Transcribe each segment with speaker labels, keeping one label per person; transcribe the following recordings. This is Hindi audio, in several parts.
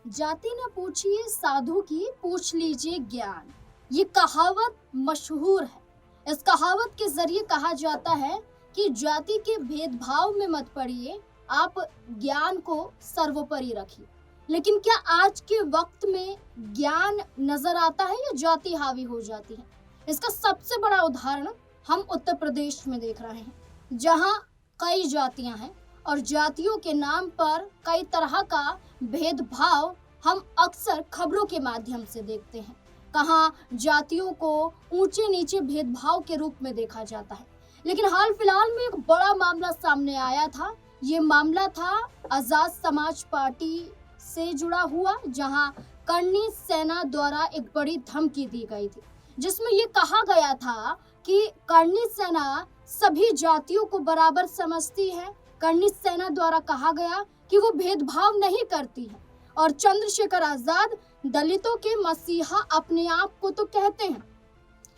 Speaker 1: जाति न पूछिए साधु की, पूछ लीजिए ज्ञान। ये कहावत मशहूर है। इस कहावत के जरिए कहा जाता है कि जाति के भेदभाव में मत पड़िए, आप ज्ञान को सर्वोपरि रखिए। लेकिन क्या आज के वक्त में ज्ञान नजर आता है या जाति हावी हो जाती है? इसका सबसे बड़ा उदाहरण हम उत्तर प्रदेश में देख रहे हैं, जहां कई जातियां हैं और जातियों के नाम पर कई तरह का भेदभाव हम अक्सर खबरों के माध्यम से देखते हैं। कहाँ जातियों को ऊंचे नीचे भेदभाव के रूप में देखा जाता है। लेकिन हाल फिलहाल में एक बड़ा मामला सामने आया था। ये मामला था आजाद समाज पार्टी से जुड़ा हुआ, जहां करनी सेना द्वारा एक बड़ी धमकी दी गई थी, जिसमें ये कहा गया था कि करनी सेना सभी जातियों को बराबर समझती है। करनी सेना द्वारा कहा गया कि वो भेदभाव नहीं करती है और चंद्रशेखर आजाद दलितों के मसीहा अपने आप को तो कहते हैं,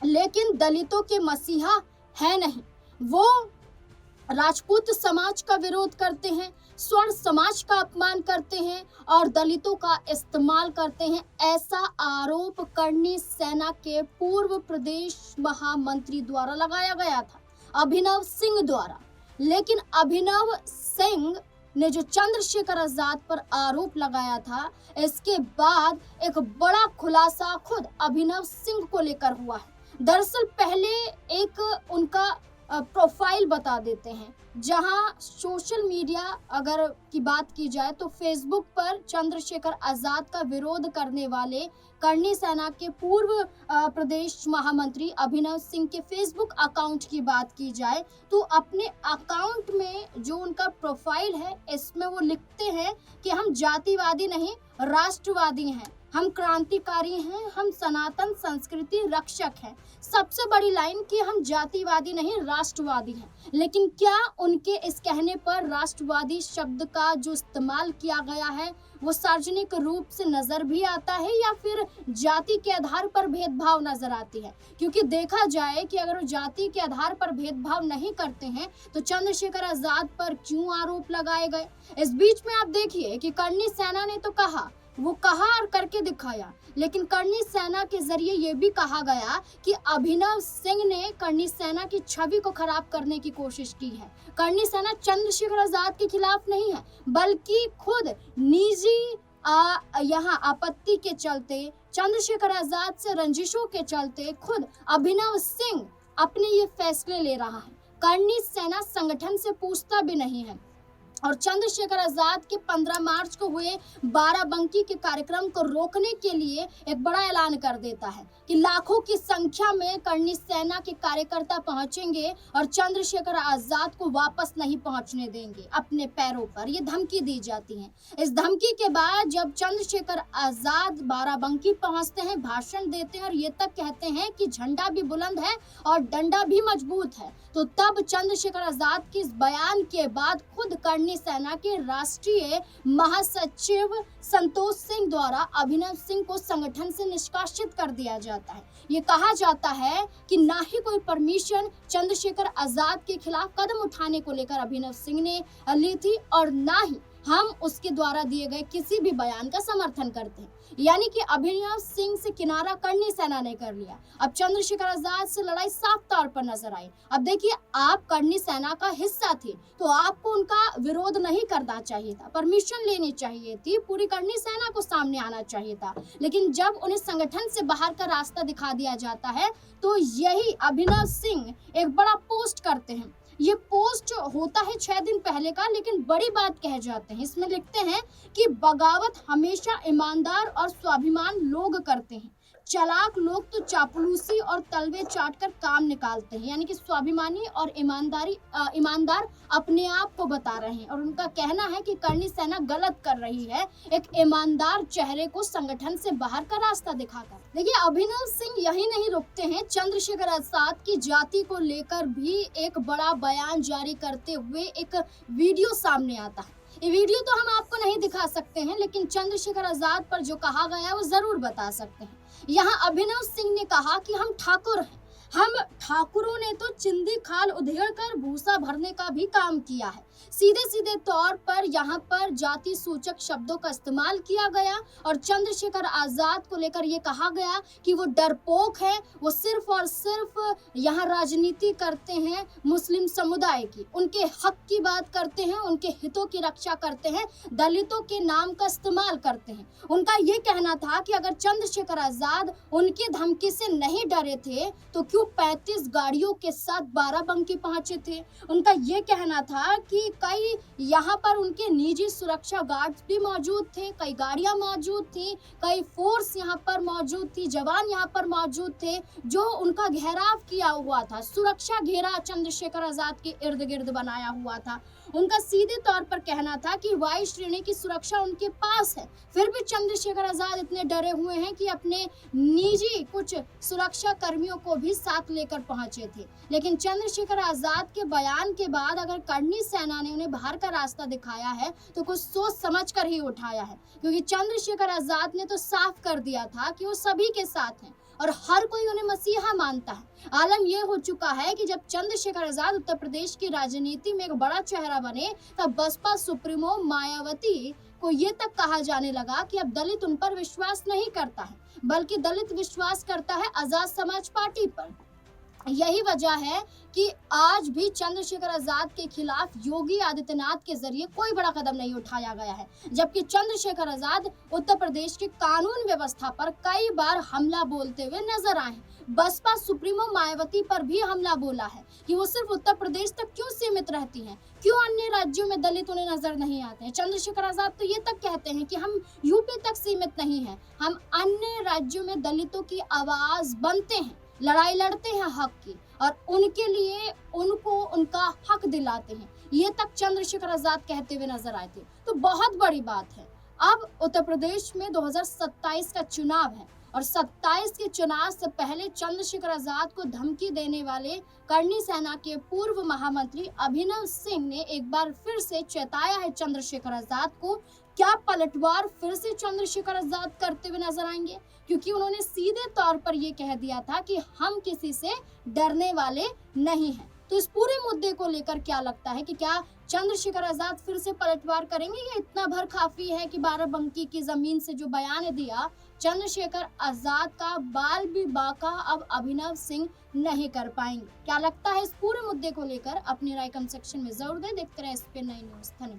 Speaker 1: लेकिन दलितों के मसीहा है नहीं। वो राजपूत समाज का विरोध करते हैं, स्वर्ण समाज का अपमान करते हैं और दलितों का इस्तेमाल करते हैं। ऐसा आरोप करनी सेना के पूर्व प्रदेश महामंत्री द्वारा लगाया गया था, अभिनव सिंह द्वारा। लेकिन अभिनव सिंह ने जो चंद्रशेखर आजाद पर आरोप लगाया था, इसके बाद एक बड़ा खुलासा खुद अभिनव सिंह को लेकर हुआ है। दरअसल पहले एक उनका प्रोफाइल बता देते हैं, जहां सोशल मीडिया अगर की बात की जाए तो फेसबुक पर चंद्रशेखर आजाद का विरोध करने वाले करनी सेना के पूर्व प्रदेश महामंत्री अभिनव सिंह के फेसबुक अकाउंट की बात की जाए तो अपने अकाउंट में जो उनका प्रोफाइल है, इसमें वो लिखते हैं कि हम जातिवादी नहीं, राष्ट्रवादी हैं, हम क्रांतिकारी हैं, हम सनातन संस्कृति रक्षक हैं। सबसे बड़ी लाइन कि हम जातिवादी नहीं, राष्ट्रवादी हैं। लेकिन क्या उनके इस कहने पर राष्ट्रवादी शब्द का जो इस्तेमाल किया गया है वो सार्वजनिक रूप से नजर भी आता है या फिर जाति के आधार पर भेदभाव नजर आती है? क्योंकि देखा जाए कि अगर वो जाति के आधार पर भेदभाव नहीं करते हैं तो चंद्रशेखर आजाद पर क्यों आरोप लगाए गए? इस बीच में आप देखिए कि करनी सेना ने तो कहा, वो कहा और करके दिखाया, लेकिन करनी सेना के जरिए ये भी कहा गया कि अभिनव सिंह ने करनी सेना की छवि को खराब करने की कोशिश की है। करनी सेना चंद्रशेखर आजाद के खिलाफ नहीं है, बल्कि खुद निजी यहाँ आपत्ति के चलते, चंद्रशेखर आजाद से रंजिशों के चलते खुद अभिनव सिंह अपने ये फैसले ले रहा है। करनी सेना संगठन से पूछता भी नहीं है और चंद्रशेखर आजाद के 15 मार्च को हुए बाराबंकी के कार्यक्रम को रोकने के लिए एक बड़ा ऐलान कर देता है कि लाखों की संख्या में करनी सेना के कार्यकर्ता पहुंचेंगे और चंद्रशेखर आजाद को वापस नहीं पहुंचने देंगे अपने पैरों पर। ये धमकी दी जाती है। इस धमकी के बाद जब चंद्रशेखर आजाद बाराबंकी पहुंचते हैं, भाषण देते हैं और ये तक कहते हैं कि झंडा भी बुलंद है और डंडा भी मजबूत है, तो तब चंद्रशेखर आजाद के इस बयान के बाद खुद करनी सेना के राष्ट्रीय महासचिव संतोष सिंह द्वारा अभिनव सिंह को संगठन से निष्कासित कर दिया जाता है। ये कहा जाता है कि ना ही कोई परमिशन चंद्रशेखर आजाद के खिलाफ कदम उठाने को लेकर अभिनव सिंह ने ली थी और ना ही हम उसके द्वारा दिए गए किसी भी बयान का समर्थन करते हैं। यानी कि अभिनव सिंह से किनारा करनी सेना ने कर लिया। अब चंद्रशेखर आजाद से लड़ाई साफ तौर पर नजर आई। अब देखिए, आप करनी सेना का हिस्सा थे तो आपको उनका विरोध नहीं करना चाहिए था, परमिशन लेनी चाहिए थी, पूरी करनी सेना को सामने आना चाहिए था। लेकिन जब उन्हें संगठन से बाहर का रास्ता दिखा दिया जाता है तो यही अभिनव सिंह एक बड़ा पोस्ट करते हैं। ये पोस्ट होता है 6 दिन पहले का, लेकिन बड़ी बात कह जाते हैं। इसमें लिखते हैं कि बगावत हमेशा ईमानदार और स्वाभिमान लोग करते हैं, चालाक लोग तो चापलूसी और तलवे चाट कर काम निकालते हैं। यानी कि स्वाभिमानी और ईमानदार अपने आप को बता रहे हैं और उनका कहना है कि करनी सेना गलत कर रही है एक ईमानदार चेहरे को संगठन से बाहर का रास्ता दिखाकर। देखिए, अभिनव सिंह यही नहीं रुकते हैं, चंद्रशेखर आजाद की जाति को लेकर भी एक बड़ा बयान जारी करते हुए एक वीडियो सामने आता है। ये वीडियो तो हम आपको नहीं दिखा सकते हैं, लेकिन चंद्रशेखर आजाद पर जो कहा गया है वो जरूर बता सकते हैं। यहाँ अभिनव सिंह ने कहा कि हम ठाकुर हैं, हम ठाकुरों ने तो चिंदी खाल उधेड़ कर भूसा भरने का भी काम किया है। सीधे सीधे तौर पर यहाँ पर जाति सूचक शब्दों का इस्तेमाल किया गया और चंद्रशेखर आजाद को लेकर ये कहा गया कि वो डरपोक है, वो सिर्फ और सिर्फ यहाँ राजनीति करते हैं मुस्लिम समुदाय की, उनके हक की बात करते हैं, उनके हितों की रक्षा करते हैं, दलितों के नाम का इस्तेमाल करते हैं। उनका ये कहना था कि अगर चंद्रशेखर आजाद उनकी धमकी से नहीं डरे थे तो क्यों 35 गाड़ियों के साथ बाराबंकी पहुंचे थे। उनका ये कहना था कि कई यहाँ पर उनके निजी सुरक्षा गार्ड्स भी मौजूद थे, कई गाड़ियां मौजूद थी, कई फोर्स यहाँ पर मौजूद थी, जवान यहाँ पर मौजूद थे जो उनका घेराव किया हुआ था, सुरक्षा घेरा चंद्रशेखर आजाद के इर्द गिर्द बनाया हुआ था। उनका सीधे तौर पर कहना था कि वायु श्रेणी की सुरक्षा उनके पास है, फिर भी चंद्रशेखर आजाद इतने डरे हुए हैं कि अपने निजी कुछ सुरक्षा कर्मियों को भी साथ लेकर पहुंचे थे। लेकिन चंद्रशेखर आजाद के बयान के बाद अगर करनी सेना ने उन्हें बाहर का रास्ता दिखाया है तो कुछ सोच समझ कर ही उठाया है, क्योंकि चंद्रशेखर आजाद ने तो साफ कर दिया था कि वो सभी के साथ हैं और हर कोई उन्हें मसीहा मानता है। आलम यह हो चुका है कि जब चंद्रशेखर आजाद उत्तर प्रदेश की राजनीति में एक बड़ा चेहरा बने तब बसपा सुप्रीमो मायावती को ये तक कहा जाने लगा कि अब दलित उन पर विश्वास नहीं करता है, बल्कि दलित विश्वास करता है आजाद समाज पार्टी पर। यही वजह है कि आज भी चंद्रशेखर आजाद के खिलाफ योगी आदित्यनाथ के जरिए कोई बड़ा कदम नहीं उठाया गया है, जबकि चंद्रशेखर आजाद उत्तर प्रदेश की कानून व्यवस्था पर कई बार हमला बोलते हुए नजर आए हैं। बसपा सुप्रीमो मायावती पर भी हमला बोला है कि वो सिर्फ उत्तर प्रदेश तक क्यों सीमित रहती हैं, क्यों अन्य राज्यों में दलित उन्हें नजर नहीं आते हैं। चंद्रशेखर आजाद तो ये तक कहते हैं कि हम यूपी तक सीमित नहीं हैं, हम अन्य राज्यों में दलितों की आवाज बनते हैं, लड़ाई लड़ते हैं हक की और उनके लिए उनको उनका हक दिलाते हैं। ये तक चंद्रशेखर आजाद कहते हुए नजर आए थे। तो बहुत बड़ी बात है, अब उत्तर प्रदेश में 2027 का चुनाव है और 27 के चुनाव से पहले चंद्रशेखर आजाद को धमकी देने वाले करनी सेना के पूर्व महामंत्री अभिनव सिंह ने एक बार फिर से चेताया है चंद्रशेखर आजाद को। क्या पलटवार फिर से चंद्रशेखर आजाद करते हुए नजर आएंगे, क्योंकि उन्होंने सीधे तौर पर यह कह दिया था कि हम किसी से डरने वाले नहीं हैं। तो इस पूरे मुद्दे को लेकर क्या लगता है कि क्या चंद्रशेखर आजाद फिर से पलटवार करेंगे या इतना भर काफी है कि बाराबंकी की जमीन से जो बयान दिया चंद्रशेखर आजाद का बाल भी बाका अब अभिनव सिंह नहीं कर पाएंगे? क्या लगता है इस पूरे मुद्दे को लेकर? अपनी राय कमेंट सेक्शन में जरूर दें। देखते रहे इस पे नई न्यूज। धन्यवाद।